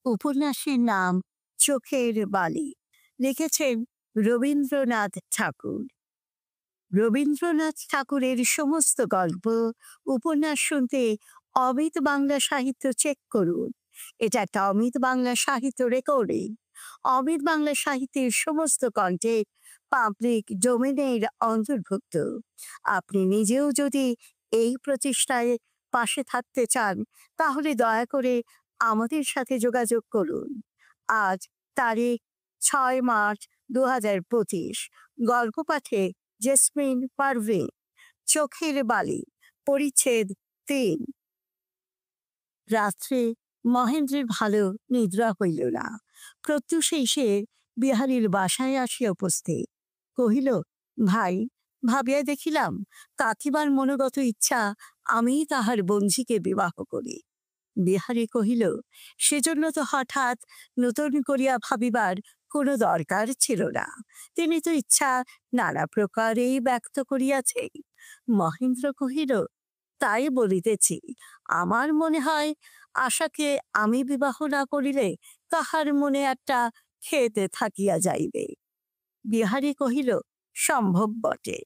উপন্যাসের নাম চোখের বালি। লিখেছেন রবীন্দ্রনাথ ঠাকুর। রবীন্দ্রনাথ ঠাকুরের সমস্ত গল্প, উপন্যাস শুনতে অমিত বাংলা সাহিত্য চেক করুন। এটা একটা অমিত বাংলা সাহিত্য রেকর্ডিং। অমিত বাংলা সাহিত্যের সমস্ত কন্টেন্ট পাবলিক ডোমেনের অন্তর্ভুক্ত। আপনি নিজেও যদি এই প্রচেষ্টায় পাশে থাকতে চান, তাহলে দয়া করে আমাদের সাথে যোগাযোগ করুন। আজ তারিখ 6 মার্চ 2025। গল্প পাঠে জেসমিন পারভিন। চোখের বালি, পরিচ্ছেদ 3। রাত্রে মহেন্দ্রের ভালো নিদ্রা হইল না। প্রত্যুষে সে বিহারীর বাসায় আসিয়া উপস্থিত। কহিল, ভাই, ভাবিয়া দেখিলাম কাকিমার মনোগত ইচ্ছা আমি তাহার বঞ্ঝিকে বিবাহ করি। বিহারী কহিল, সেজন্য তো হঠাৎ নতুন করিয়া ভাবিবার কোনো দরকার ছিল না। তিনি তো ইচ্ছা নানা প্রকারেই ব্যক্ত করিয়াছে। মহেন্দ্র কহিল, তাই বলিতেছি, আমার মনে হয় আশাকে আমি বিবাহ না করিলে তাহার মনে একটা খেতে থাকিয়া যাইবে। বিহারী কহিল, সম্ভব বটে।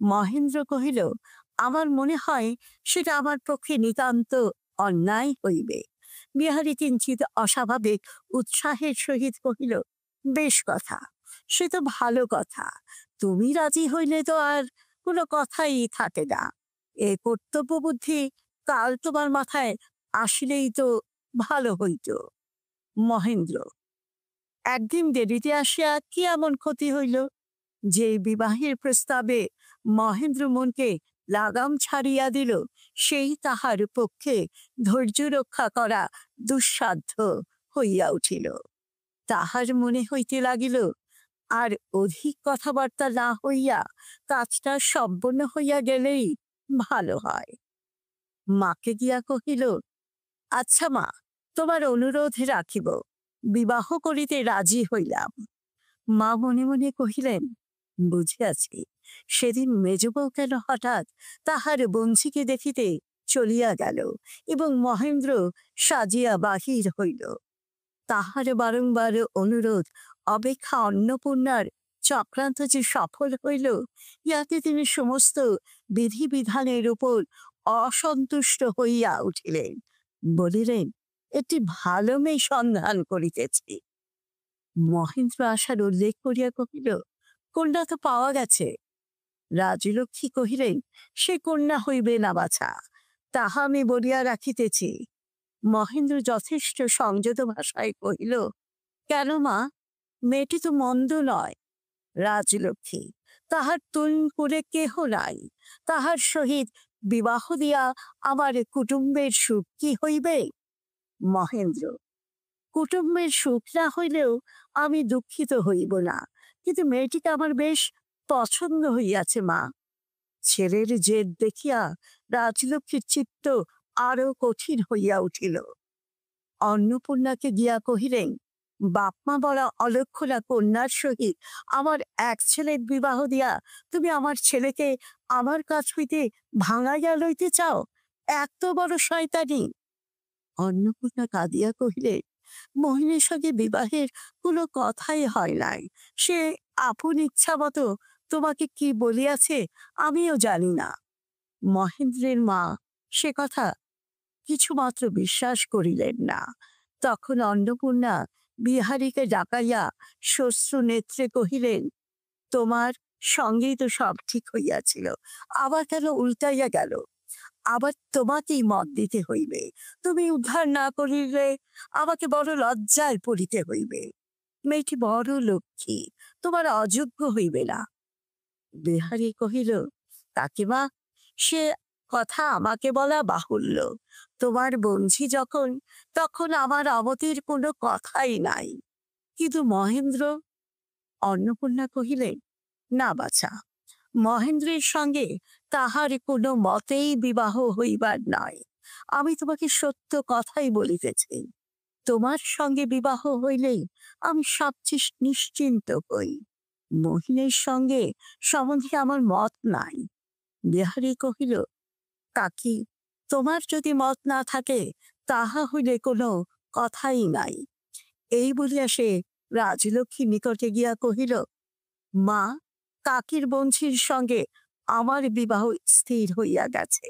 মহেন্দ্র কহিল, আমার মনে হয় সেটা আমার পক্ষে নিতান্ত অন্যায় হইবে। বিহারী কিঞ্চিত অস্বাভাবিক উৎসাহের সহিত কহিল, বেশ কথা, সে তো ভালো কথা। তুমি রাজি হইলে তো আর কোনো কথাই থাকে না। এ কর্তব্য বুদ্ধি কাল তোমার মাথায় আসলেই তো ভালো হইত। মহেন্দ্র, একদিন দেরিতে আসিয়া কি এমন ক্ষতি হইল যে বিবাহের প্রস্তাবে মহেন্দ্র মনকে লাগাম ছাড়িয়া দিল, সেই তাহার পক্ষে ধৈর্য রক্ষা করা দুঃসাধ্য হইয়া উঠিল। তাহার মনে হইতে লাগিল, আর অধিক কথাবার্তা না হইয়া কাজটা সম্পন্ন হইয়া গেলেই ভালো হয়। মাকে গিয়া কহিল, আচ্ছা মা, তোমার অনুরোধ রাখিব, বিবাহ করিতে রাজি হইলাম। মা মনে মনে কহিলেন, বুঝিয়াছি, সেদিন মেজবউ কেন হঠাৎ তাহার বঞ্ঝিকে দেখিতে চলিয়া গেল এবং মহেন্দ্র সাজিয়া বাহির হইল। তাহার বারংবার অনুরোধ অপেক্ষা অন্নপূর্ণার চক্রান্ত যে সফল হইল, ইহাতে তিনি সমস্ত বিধিবিধানের উপর অসন্তুষ্ট হইয়া উঠিলেন। বলিলেন, একটি ভালো মেয়ে সন্ধান করিতেছি। মহেন্দ্র আশার উল্লেখ করিয়া কহিল, কন্যা তো পাওয়া গেছে। রাজলক্ষ্মী কহিলেন, সে কন্যা হইবে না বাছা, তাহা আমি বলিয়া রাখিতেছি। মহেন্দ্র যথেষ্ট সংযত ভাষায় কহিল, কেন মা, মেয়েটি তো মন্দ নয়। রাজলক্ষ্মী, তাহার তুল করে কেহ নাই। তাহার সহিত বিবাহ দিয়া আমার কুটুম্বের সুখ কি হইবে? মহেন্দ্র, কুটুম্বের সুখ না হইলেও আমি দুঃখিত হইব না, কিন্তু মেয়েটিকে আমার বেশ পছন্দ হইয়াছে মা। ছেলের জেদ দেখিয়া রাজলক্ষ্মীর চিত্ত আরো কঠিন হইয়া উঠিল। অন্নপূর্ণাকে গিয়া কহিলেন, বাপমা বলা অলক্ষণা কন্যার সহিত আমার এক ছেলের বিবাহ দিয়া তুমি আমার ছেলেকে আমার কাছ হইতে ভাঙাইয়া লইতে চাও? এত বড় শয়তানি! অন্নপূর্ণা কাঁদিয়া কহিলেন, মোহিনীর সঙ্গে বিবাহের কোনো কথাই হয় নাই। সে আপন ইচ্ছা মতো তোমাকে কি বলিয়াছে আমিও জানি না। মহেন্দ্রের মা সে কথা কিছুমাত্র বিশ্বাস করিলেন না। তখন অন্নপূর্ণা বিহারীকে ডাকাইয়া শ্মশ্রু নেত্রে কহিলেন, তোমার সঙ্গেই তো সব ঠিক হইয়াছিল, আবার কেন উল্টাইয়া গেল? আবার তোমাকেই মত দিতে হইবে। তুমি উদ্ধার না করিলে আমাকে বড় লজ্জায় পড়িতে হইবে। মেয়েটি বড় লক্ষ্মী, তোমার অযোগ্য হইবে না। বিহারী কহিল, কাকিমা, সে কথা আমাকে বলা বাহুল্য। তোমার বঞ্ঝি যখন, তখন আমার অমতের কোনো কথাই নাই। কিন্তু মহেন্দ্র? অন্নপূর্ণা কহিলেন, না বাছা, মহেন্দ্রের সঙ্গে তাহার কোনো মতেই বিবাহ হইবার নয়। আমি তোমাকে সত্য কথাই বলিতেছি, তোমার সঙ্গে বিবাহ হইলেই আমি সবচেয়ে নিশ্চিন্ত হই। মহিনের সঙ্গে সম্বন্ধে আমার মত নাই। বিহারী কহিল, কাকি, তোমার যদি মত না থাকে তাহা হইলে কোনো কথাই নাই। এই বলিয়া সে রাজলক্ষ্মীর নিকটে গিয়া কহিল, মা, কাকীর বংশীর সঙ্গে আমার বিবাহ স্থির হইয়া গেছে।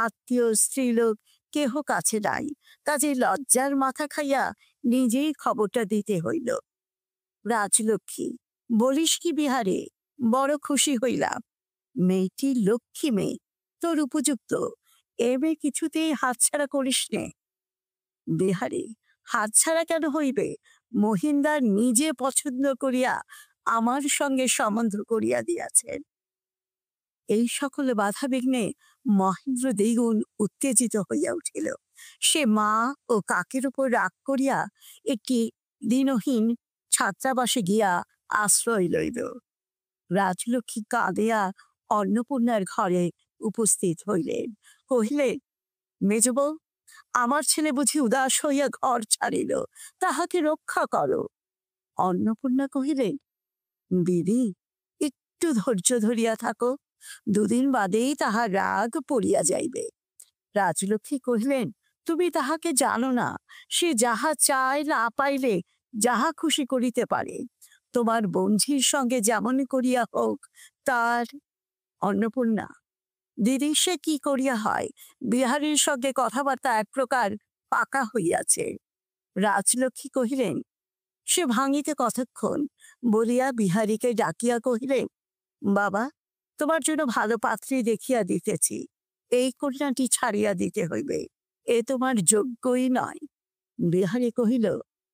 আত্মীয় স্ত্রীলোক কেহ কাছে নাই, কাজে লজ্জার মাথা খাইয়া নিজেই খবরটা দিতে হইল। রাজলক্ষ্মী, বলিস কি বিহারে? বড় খুশি হইলাম। মেয়েটি লক্ষ্মী মেয়ে, তোর উপযুক্ত। এ মেয়ে কিছুতেই হাতছাড়া করিস নে। বিহারী, হাতছাড়া কেন হইবে? মহিনদার নিজে পছন্দ করিয়া আমার সঙ্গে সম্বন্ধ করিয়া দিয়াছেন। এই সকল বাধা বিঘ্নে মহেন্দ্র দ্বিগুণ উত্তেজিত হইয়া উঠিল। সে মা ও কাকের উপর রাগ করিয়া একটি দিনহীন ছাত্রাবাসে গিয়া আশ্রয় লইল। রাজলক্ষ্মী কাঁদিয়া অন্নপূর্ণার ঘরে উপস্থিত হইলেন। কহিলেন, মেজবউ, আমার ছেলে বুঝি উদাস হইয়া ঘর ছাড়িল, তাহাকে রক্ষা করো। অন্নপূর্ণা কহিলেন, দিদি, একটু ধৈর্য ধরিয়া থাকো, দুদিন বাদেই তাহার রাগ পড়িয়া যাইবে। রাজলক্ষ্মী কহিলেন, তুমি তাহাকে জানো না, সে যাহা চায় না পাইলে যাহা খুশি করিতে পারে। তোমার বঞ্ঝির সঙ্গে যেমন করিয়া হোক তার। অন্নপূর্ণা, দিদি, সে কি করিয়া হয়? বিহারীর সঙ্গে কথাবার্তা এক প্রকার পাকা হইয়াছে। রাজলক্ষ্মী কহিলেন, সে ভাঙিতে কতক্ষণ, বলিয়া বিহারীকে ডাকিয়া কহিলেন, বাবা, তোমার জন্য ভালো পাত্রী দেখিয়া দিতেছি, এই কন্যাটি ছাড়িয়া দিতে হইবে, এ তোমার যোগ্যই নয়। বিহারী কহিল,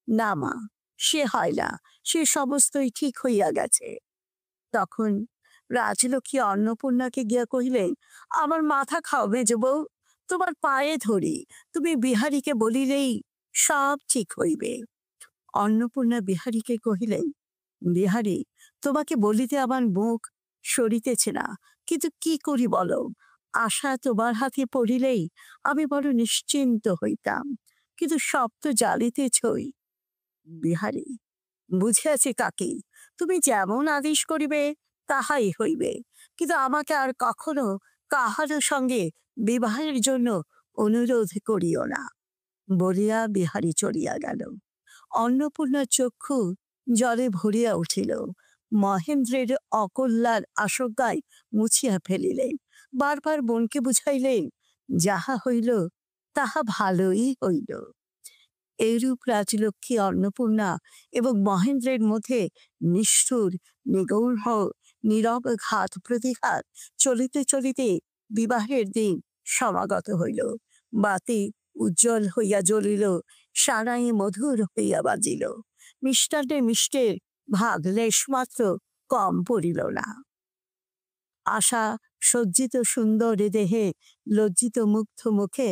না মা, সে হয় না, সে সমস্তই ঠিক হইয়া গেছে। তখন রাজলক্ষ্মী অন্নপূর্ণাকে গিয়া কহিলেন, আমার মাথা খাও মেজবউ, তোমার পায়ে ধরি, তুমি বিহারীকে বলিলেই সব ঠিক হইবে। অন্নপূর্ণা বিহারীকে কহিলেন, বিহারী, তোমাকে বলিতে আমার মুখ সরিতেছে না, কিন্তু কি করি বলো? আশা তোমার হাতে পড়িলেই আমি বড় নিশ্চিন্ত হইতাম, কিন্তু সব তো জ্বালিতেছই। বিহারী, বুঝিয়াছি কাকি, তুমি যেমন আদেশ করিবে তাহাই হইবে, কিন্তু আমাকে আর কখনো কাহারও সঙ্গে বিবাহের জন্য অনুরোধ করিও না। বলিয়া বিহারী চলিয়া গেল। অন্নপূর্ণার চক্ষু জলে ভরিয়া উঠিল। মহেন্দ্রের অকল্যাণ আশঙ্কায় মুছিয়া ফেলিলেন। বারবার বোনকে বুঝাইলেন, যাহা হইল তাহা ভালোই হইল। এইরূপ রাজলক্ষ্মী, অন্নপূর্ণা এবং মহেন্দ্রের মধ্যে নিষ্ঠুর নিগূঢ় নীরব ঘাত প্রতিঘাত চলিতে চলিতে বিবাহের দিন সমাগত হইল। বাতি উজ্জ্বল হইয়া জ্বলিল, সানাই মধুর হইয়া বাজিল। মিষ্টান্নে মিষ্টের ভাগ লেশমাত্র কম পড়িল না। আশা সজ্জিত সুন্দর দেহে, লজ্জিত মুগ্ধ মুখে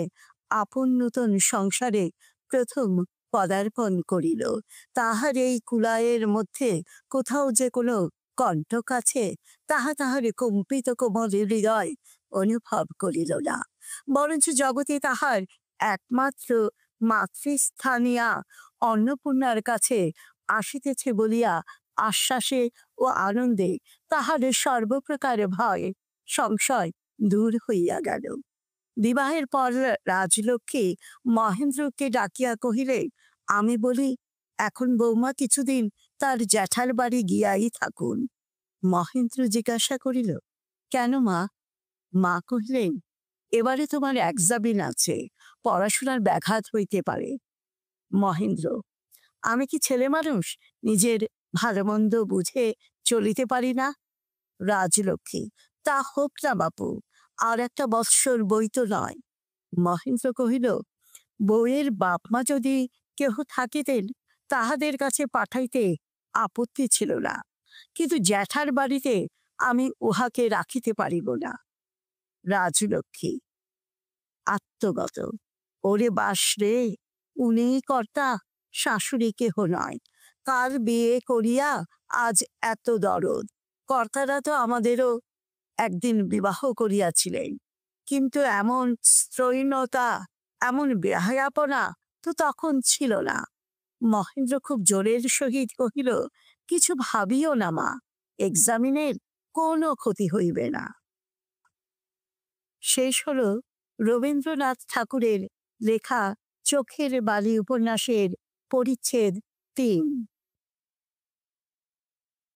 আপন নূতন সংসারে প্রথম পদার্পণ করিল। তাহার এই কুলায়ের মধ্যে কোথাও যে কোনো কণ্টক আছে, তাহা তাহার কম্পিত কোমল হৃদয় অনুভব করিল না। বরঞ্চ জগতে তাহার একমাত্র মাতৃস্থানীয়া অন্নপূর্ণার কাছে আসিতেছে বলিয়া আশ্বাসে ও আনন্দে তাহার সর্বপ্রকার ভয় সংশয় দূর হইয়া গেল। বিবাহের পর রাজলক্ষ্মী মহেন্দ্রকে ডাকিয়া কহিলে, আমি বলি, এখন বৌমা কিছুদিন তার জ্যাঠার বাড়ি গিয়াই থাকুন। মহেন্দ্র জিজ্ঞাসা করিল, কেন মা? মা কহিলেন, এবারে তোমার এক্সামিন আছে, পড়াশোনার ব্যাঘাত হইতে পারে। মহেন্দ্র, আমি কি ছেলে মানুষ, নিজের ভালো মন্দ বুঝে চলিতে পারি না? রাজলক্ষ্মী, তা হোক না বাপু, আর একটা বৎসর বই তো নয়। মহেন্দ্র কহিল, বউয়ের বাপ মা যদি কেহ থাকিতেন তাহাদের কাছে পাঠাইতে আপত্তি ছিল না, কিন্তু জ্যাঠার বাড়িতে আমি উহাকে রাখিতে পারিব না। রাজলক্ষ্মী আত্মগত, ওরে বাস রে, উনি কর্তা, শাশুড়ি কেহ নয়। কাল বিয়ে করিয়া আজ এত দরদ। কর্তারা তো আমাদেরও একদিন বিবাহ করিয়াছিলেন, কিন্তু এমন স্ত্রৈণতা, এমন বেহায়াপনা তো তখন ছিল না। মহেন্দ্র খুব জোরের সহিত কহিল, কিছু ভাবিও না মা, এক্সামিনের কোনো ক্ষতি হইবে না। শেষ হলো রবীন্দ্রনাথ ঠাকুরের লেখা চোখের বালি উপন্যাসের পরিচ্ছেদ ৩।